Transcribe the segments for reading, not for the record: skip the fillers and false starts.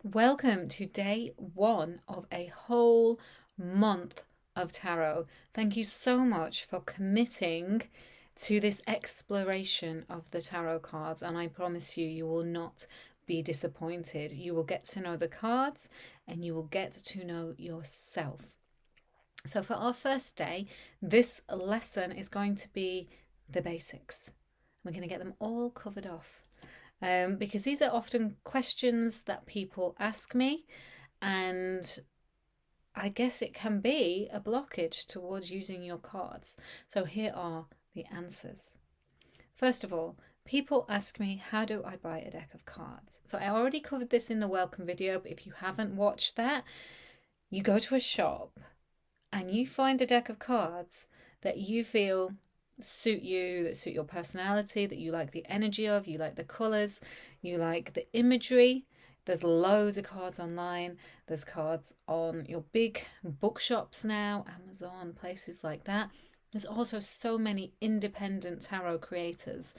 Welcome to day one of a whole month of tarot. Thank you so much for committing to this exploration of the tarot cards, and I promise you, you will not be disappointed. You will get to know the cards and you will get to know yourself. So for our first day, this lesson is going to be the basics. We're going to get them all covered off. Because these are often questions that people ask me, and I guess it can be a blockage towards using your cards. So here are the answers. First of all, people ask me, how do I buy a deck of cards? So I already covered this in the welcome video, but if you haven't watched that, you go to a shop and you find a deck of cards that you feel suit you, that suit your personality, that you like the energy of, you like the colours, you like the imagery. There's loads of cards online. There's cards on your big bookshops now, Amazon, places like that. There's also so many independent tarot creators.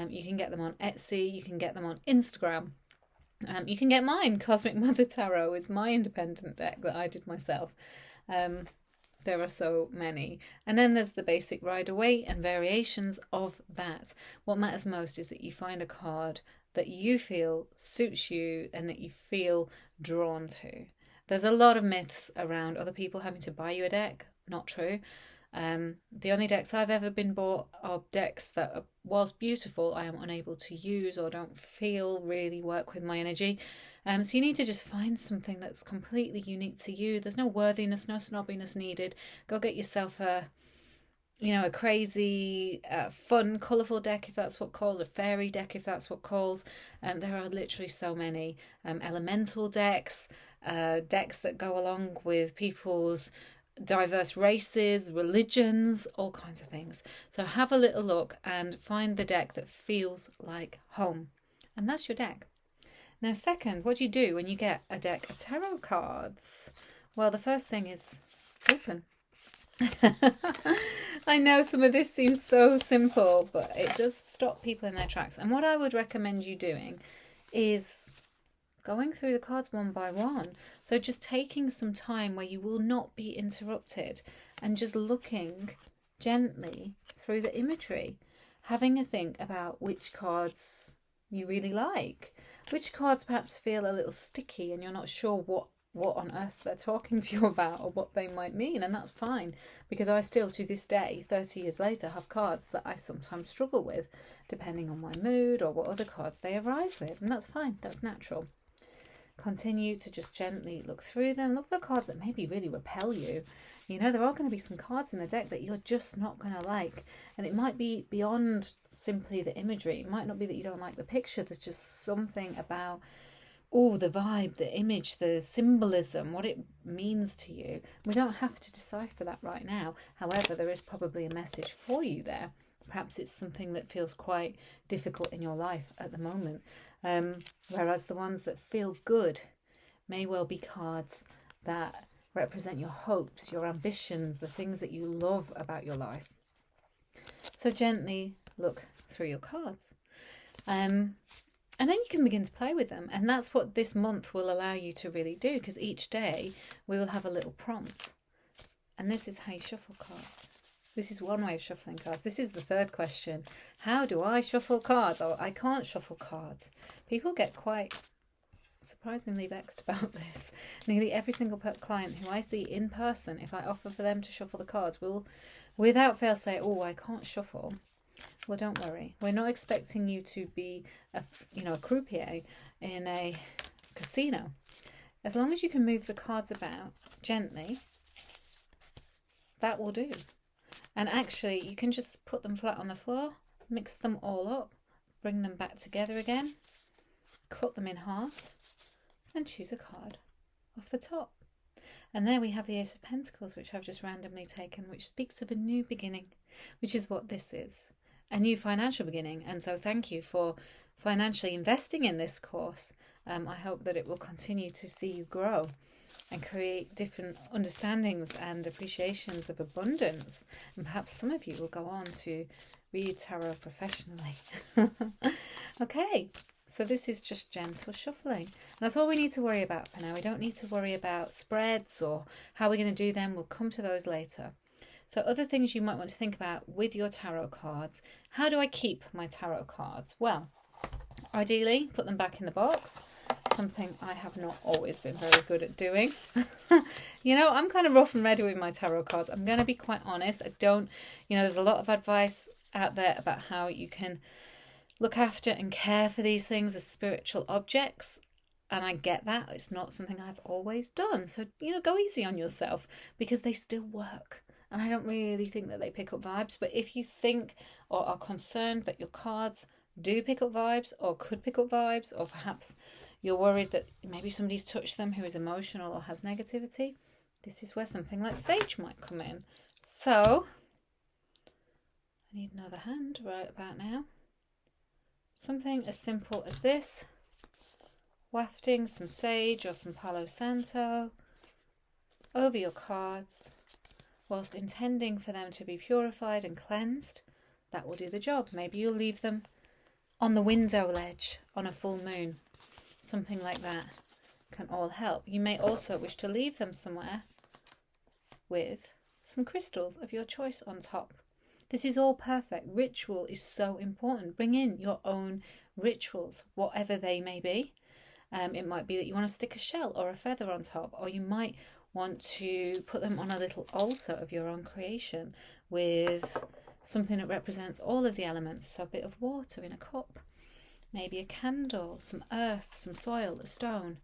You can get them on Etsy, you can get them on Instagram. You can get mine. Cosmic Mother Tarot is my independent deck that I did myself. There are so many. And then there's the basic Rider-Waite and variations of that. What matters most is that you find a card that you feel suits you and that you feel drawn to. There's a lot of myths around other people having to buy you a deck. Not true. The only decks I've ever been bought are decks that, whilst beautiful, I am unable to use or don't feel really work with my energy. So you need to just find something that's completely unique to you. There's no worthiness, no snobbiness needed. Go get yourself a crazy, fun, colourful deck, if that's what calls, a fairy deck, if that's what calls. There are literally so many elemental decks, decks that go along with people's diverse races, religions, all kinds of things. So have a little look and find the deck that feels like home. And that's your deck. Now, second, what do you do when you get a deck of tarot cards? Well, the first thing is open. I know some of this seems so simple, but it does stop people in their tracks. And what I would recommend you doing is going through the cards one by one. So just taking some time where you will not be interrupted and just looking gently through the imagery, having a think about which cards you really like, which cards perhaps feel a little sticky and you're not sure what on earth they're talking to you about or what they might mean. And that's fine, because I still to this day, 30 years later, have cards that I sometimes struggle with depending on my mood or what other cards they arise with, and that's fine, that's natural. Continue to just gently look through them. Look for cards that maybe really repel you. You know, there are going to be some cards in the deck that you're just not going to like. And it might be beyond simply the imagery. It might not be that you don't like the picture. There's just something about, the vibe, the image, the symbolism, what it means to you. We don't have to decipher that right now. However, there is probably a message for you there. Perhaps it's something that feels quite difficult in your life at the moment. Whereas the ones that feel good may well be cards that represent your hopes, your ambitions, the things that you love about your life. So gently look through your cards. And then you can begin to play with them. And that's what this month will allow you to really do, because each day we will have a little prompt. And this is how you shuffle cards. This is one way of shuffling cards. This is the third question. How do I shuffle cards? Oh, I can't shuffle cards. People get quite surprisingly vexed about this. Nearly every single client who I see in person, if I offer for them to shuffle the cards, will without fail say, oh, I can't shuffle. Well, don't worry. We're not expecting you to be a croupier in a casino. As long as you can move the cards about gently, that will do. And actually, you can just put them flat on the floor, mix them all up, bring them back together again, cut them in half, and choose a card off the top. And there we have the Ace of Pentacles, which I've just randomly taken, which speaks of a new beginning, which is what this is, a new financial beginning. And so thank you for financially investing in this course. I hope that it will continue to see you grow and create different understandings and appreciations of abundance. And perhaps some of you will go on to read tarot professionally. Okay, So this is just gentle shuffling. And that's all we need to worry about for now. We don't need to worry about spreads or how we're going to do them. We'll come to those later. So other things you might want to think about with your tarot cards. How do I keep my tarot cards? Well, ideally, put them back in the box. Something I have not always been very good at doing. You know, I'm kind of rough and ready with my tarot cards. I'm going to be quite honest. I don't, there's a lot of advice out there about how you can look after and care for these things as spiritual objects. And I get that. It's not something I've always done. So, go easy on yourself because they still work. And I don't really think that they pick up vibes. But if you think or are concerned that your cards do pick up vibes or could pick up vibes, or perhaps you're worried that maybe somebody's touched them who is emotional or has negativity, this is where something like sage might come in. So, I need another hand right about now. Something as simple as this. Wafting some sage or some Palo Santo over your cards, whilst intending for them to be purified and cleansed. That will do the job. Maybe you'll leave them on the window ledge on a full moon. Something like that can all help. You may also wish to leave them somewhere with some crystals of your choice on top. This is all perfect. Ritual is so important. Bring in your own rituals, whatever they may be. It might be that you want to stick a shell or a feather on top, or you might want to put them on a little altar of your own creation with something that represents all of the elements. So a bit of water in a cup, maybe a candle, some earth, some soil, a stone,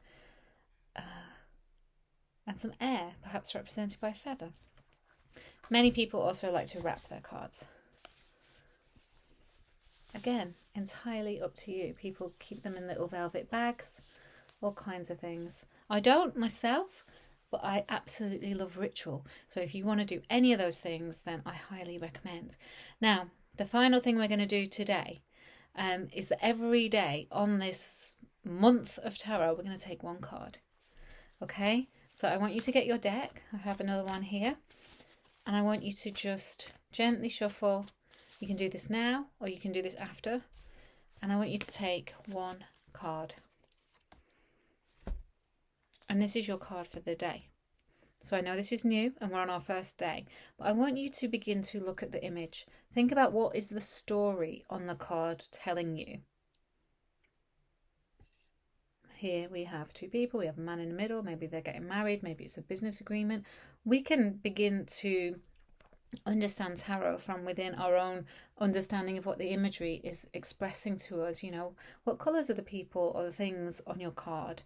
and some air, perhaps represented by a feather. Many people also like to wrap their cards. Again, entirely up to you. People keep them in little velvet bags, all kinds of things. I don't myself, but I absolutely love ritual. So if you want to do any of those things, then I highly recommend. Now, the final thing we're going to do today is that every day on this month of tarot, we're going to take one card. Okay? So I want you to get your deck. I have another one here. And I want you to just gently shuffle. You can do this now or you can do this after. And I want you to take one card. And this is your card for the day. So I know this is new and we're on our first day, but I want you to begin to look at the image. Think about what is the story on the card telling you. Here we have two people. We have a man in the middle. Maybe they're getting married. Maybe it's a business agreement. We can begin to understand tarot from within our own understanding of what the imagery is expressing to us. What colours are the people or the things on your card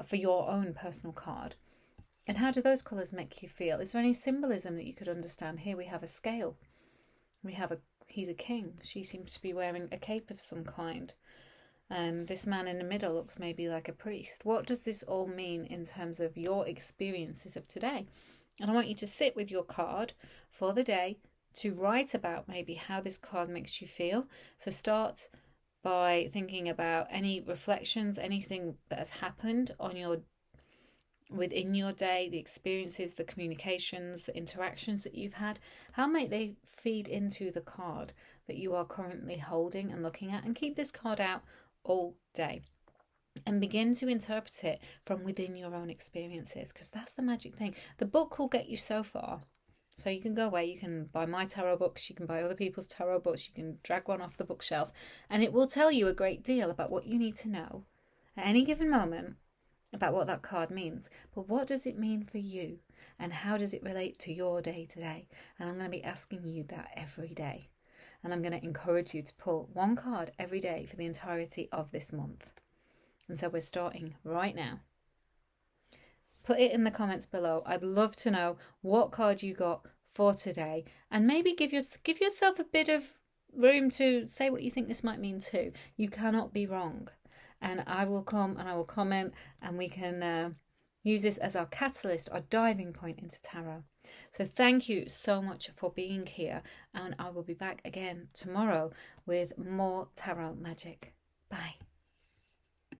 for your own personal card? And how do those colours make you feel? Is there any symbolism that you could understand? Here we have a scale. He's a king. She seems to be wearing a cape of some kind. This man in the middle looks maybe like a priest. What does this all mean in terms of your experiences of today? And I want you to sit with your card for the day to write about maybe how this card makes you feel. So start by thinking about any reflections, anything that has happened within your day, the experiences, the communications, the interactions that you've had. How might they feed into the card that you are currently holding and looking at? And keep this card out all day and begin to interpret it from within your own experiences, because that's the magic thing. The book will get you so far. So you can go away, you can buy my tarot books, you can buy other people's tarot books, you can drag one off the bookshelf, and it will tell you a great deal about what you need to know at any given moment about what that card means. But what does it mean for you? And how does it relate to your day today? And I'm going to be asking you that every day. And I'm going to encourage you to pull one card every day for the entirety of this month. And so we're starting right now. Put it in the comments below. I'd love to know what card you got for today. And maybe give yourself a bit of room to say what you think this might mean too. You cannot be wrong. And I will come and I will comment, and we can use this as our catalyst, our diving point into tarot. So thank you so much for being here, and I will be back again tomorrow with more tarot magic. Bye.